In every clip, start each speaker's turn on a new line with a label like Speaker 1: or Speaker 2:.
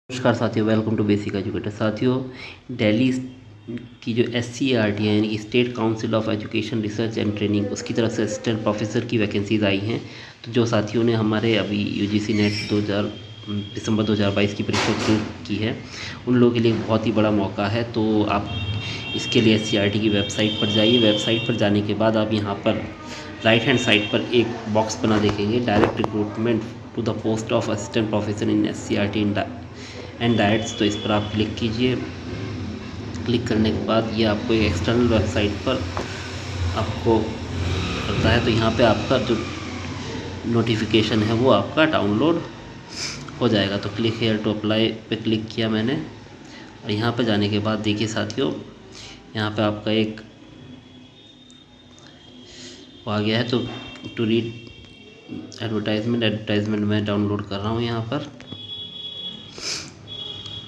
Speaker 1: नमस्कार साथियों, welcome to basic educator. साथियों, दिल्ली की जो SCERT है यानी कि state council of education research and training, उसकी तरफ से असिस्टेंट प्रोफेसर की वैकेंसीज आई हैं। तो जो साथियों ने हमारे अभी UGC नेट दिसंबर 2022 की परीक्षा उत्तीर्ण की है, उन लोगों के लिए बहुत ही बड़ा मौका है। तो आप इसके लिए SCERT की वेबसाइट पर जाइए। वेबसाइट पर जाने के बाद आप यहाँ पर राइट हैंड साइड पर एक बॉक्स बना देखेंगे, direct recruitment to the post of assistant professor in SCERT and directs. तो इस पर आप क्लिक कीजिए। क्लिक करने के बाद ये आपको एक एक्सटर्नल वेबसाइट पर आपको करता है। तो यहाँ पे आपका जो नोटिफिकेशन है वो आपका डाउनलोड हो जाएगा। तो क्लिक हेयर टू अप्लाई पे क्लिक किया मैंने, और यहाँ पे जाने के बाद देखिए साथियों, यहाँ पे आपका एक आ गया है। तो टू रीड एडवर्टाइजमेंट मैं डाउनलोड कर रहा हूँ यहाँ पर,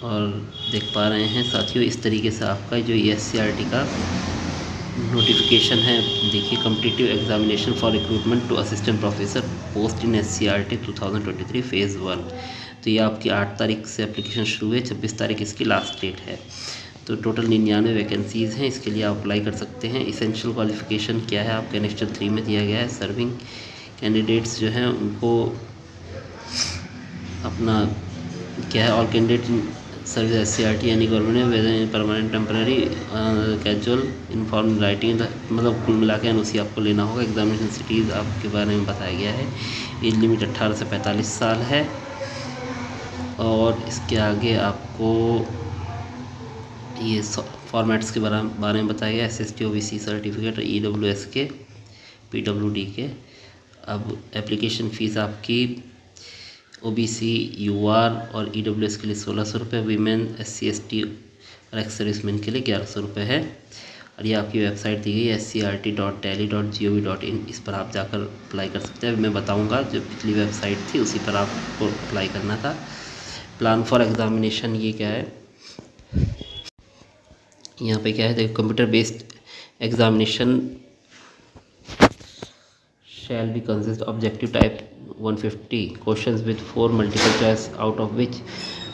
Speaker 1: और देख पा रहे हैं साथियों, इस तरीके से आपका जो SCERT का नोटिफिकेशन है। देखिए, competitive examination for recruitment to assistant professor post in SCERT 2023 phase 1। तो ये आपकी 8 तारीख से एप्लीकेशन शुरू है, 26 तारीख इसकी लास्ट डेट है। तो टोटल 99 वैकेंसीज़ हैं, इसके लिए आप अप्लाई कर सकते हैं। इसेंशियल क्वालिफिकेशन क्या है आपके नेक्स्ट 3 में दिया गया है। सर्विंग कैंडिडेट्स जो हैं उनको अपना क्या है, ऑल कैंडिडेट सर्विस SCERT यानी government weather permanent temporary casual inform writing, मतलब कुल मिला के NOC आपको लेना होगा। एग्जामिनेशन सिटीज़ आपके बारे में बताया गया है। एज लिमिट 18 से 45 साल है। और इसके आगे आपको ये फॉर्मेट्स के बारे में बताया गया, SST OBC सर्टिफिकेट, EWS के, PWD के। अब एप्लीकेशन फ़ीस आपकी OBC UR और EWS के लिए 1600 रुपये, वीमेन SC ST और एक्स सर्विसमैन के लिए 1100 रुपये है। और ये आपकी वेबसाइट दी गई है scert.delhi.gov.in। इस पर आप जाकर अप्लाई कर सकते हैं। मैं बताऊंगा, जो पिछली वेबसाइट थी उसी पर आपको अप्लाई करना था। प्लान फॉर एग्जामिनेशन ये क्या है, यहाँ पे क्या है, देखो, computer based examination shall be consist objective type 150 questions with 4 multiple choice, out of which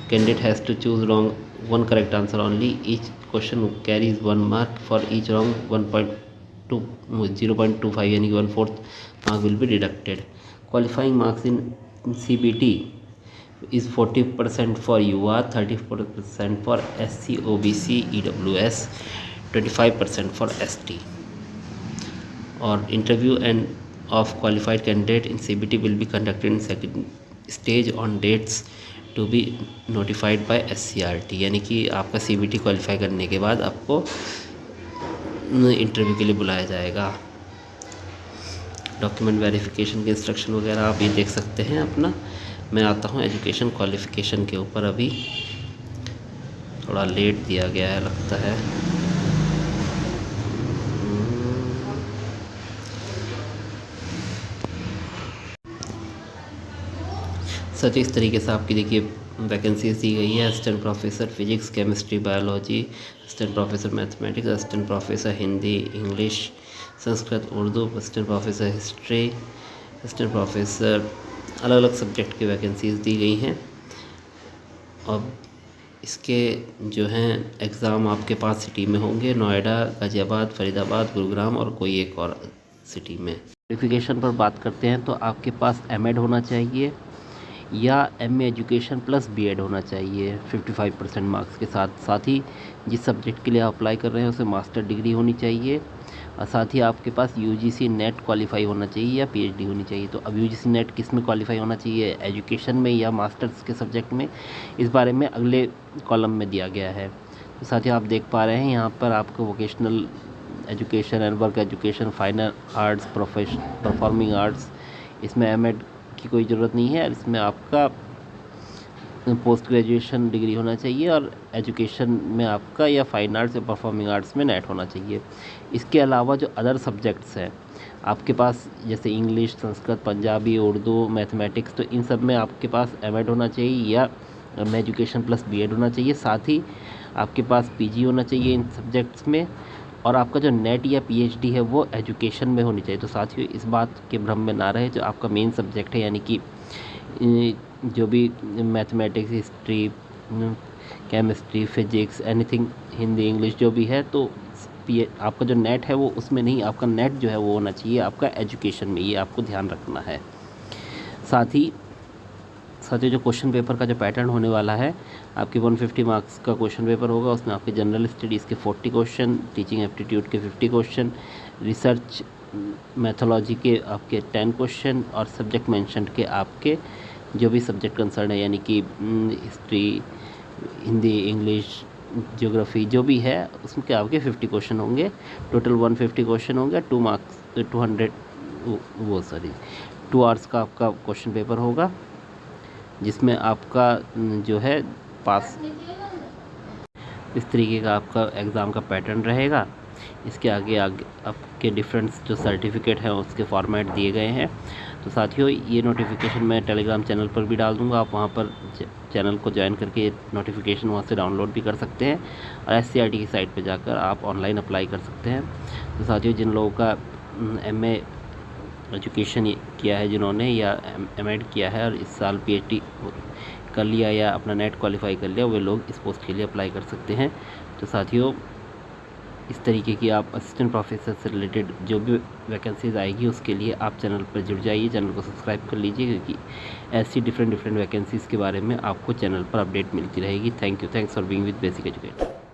Speaker 1: candidate has to choose wrong one correct answer only. Each question carries 1 mark. For each wrong 0.25 यानी कि 1/4 mark will be deducted. Qualifying marks in CBT is 40% for UR, 34% for SC OBC EWS, 25% for ST. और interview and of qualified candidate in CBT will be conducted in second stage on dates to be notified by SCERT। यानी कि आपका CBT qualify करने के बाद आपको interview के लिए बुलाया जाएगा। डॉक्यूमेंट वेरिफिकेशन के इंस्ट्रक्शन वगैरह आप ये देख सकते हैं अपना। मैं आता हूँ एजुकेशन क्वालिफिकेशन के ऊपर। अभी थोड़ा लेट दिया गया है लगता है। सच इस तरीके से आपकी देखिए वैकेंसीज दी गई है। Assistant professor physics, chemistry, biology, assistant professor mathematics, assistant professor Hindi, English, Sanskrit, Urdu, assistant professor history, assistant professor, अलग अलग सब्जेक्ट की वैकेंसीज दी गई हैं। अब इसके जो हैं एग्ज़ाम आपके 5 सिटी में होंगे, नोएडा, गाज़ियाबाद, फरीदाबाद, गुरुग्राम और कोई एक और सिटी में। क्वालिफिकेशन पर बात करते हैं तो आपके पास M.Ed होना चाहिए या MA एजुकेशन प्लस B.Ed होना चाहिए 55% मार्क्स के साथ। साथ ही जिस सब्जेक्ट के लिए आप अप्लाई कर रहे हैं उसे मास्टर डिग्री होनी चाहिए, और साथ ही आपके पास UGC नेट क्वालिफाई होना चाहिए या PhD होनी चाहिए। तो अब UGC नेट किस में क्वालिफाई होना चाहिए, एजुकेशन में या मास्टर्स के सब्जेक्ट में, इस बारे में अगले कॉलम में दिया गया है। तो साथ ही आप देख पा रहे हैं यहाँ पर आपको vocational education and work education, fine arts, performing arts, इसमें M.Ed की कोई ज़रूरत नहीं है। इसमें आपका पोस्ट ग्रेजुएशन डिग्री होना चाहिए, और एजुकेशन में आपका या फाइन आर्ट्स या परफॉर्मिंग आर्ट्स में नेट होना चाहिए। इसके अलावा जो अदर सब्जेक्ट्स हैं आपके पास, जैसे इंग्लिश, संस्कृत, पंजाबी, उर्दू, मैथमेटिक्स, तो इन सब में आपके पास M.Ed होना चाहिए या एजुकेशन प्लस B.Ed होना चाहिए। साथ ही आपके पास PG होना चाहिए इन सब्जेक्ट्स में, और आपका जो नेट या PhD है वो एजुकेशन में होनी चाहिए। तो साथियों, इस बात के भ्रम में ना रहे, जो आपका मेन सब्जेक्ट है यानी कि जो भी mathematics, history, chemistry, physics, anything, Hindi, English जो भी है, तो आपका जो नेट है वो उसमें नहीं, आपका नेट जो है वो होना चाहिए आपका एजुकेशन में, ये आपको ध्यान रखना है। साथ ही जो क्वेश्चन पेपर का जो पैटर्न होने वाला है, आपके 150 मार्क्स का क्वेश्चन पेपर होगा। उसमें आपके जनरल स्टडीज़ के 40 क्वेश्चन, टीचिंग एप्टीट्यूड के 50 क्वेश्चन, रिसर्च मैथोलॉजी के आपके 10 क्वेश्चन और सब्जेक्ट मेंशन के आपके जो भी सब्जेक्ट कंसर्न है, यानी कि हिस्ट्री, हिंदी, इंग्लिश, ज्योग्राफी जो भी है, उसमें आपके 50 क्वेश्चन होंगे। टोटल 150 क्वेश्चन होंगे। 2 आवर्स का आपका क्वेश्चन पेपर होगा, जिसमें आपका जो है पास, इस तरीके का आपका एग्ज़ाम का पैटर्न रहेगा। इसके आगे आपके डिफरेंट जो सर्टिफिकेट हैं उसके फॉर्मेट दिए गए हैं। तो साथियों, ये नोटिफिकेशन मैं टेलीग्राम चैनल पर भी डाल दूँगा, आप वहाँ पर चैनल को ज्वाइन करके नोटिफिकेशन वहाँ से डाउनलोड भी कर सकते हैं, और SCERT की साइट पर जाकर आप ऑनलाइन अप्लाई कर सकते हैं। तो साथियों, जिन लोगों का MA एजुकेशन किया है जिन्होंने, या MEd किया है और इस साल PhD कर लिया या अपना नेट क्वालिफाई कर लिया, वे लोग इस पोस्ट के लिए अप्लाई कर सकते हैं। तो साथियों, इस तरीके की आप असिस्टेंट प्रोफेसर से रिलेटेड जो भी वैकेंसीज़ आएगी उसके लिए आप चैनल पर जुड़ जाइए, चैनल को सब्सक्राइब कर लीजिए, क्योंकि ऐसी डिफरेंट वैकेंसीज़ के बारे में आपको चैनल पर अपडेट मिलती रहेगी। Thanks for being with basic educator.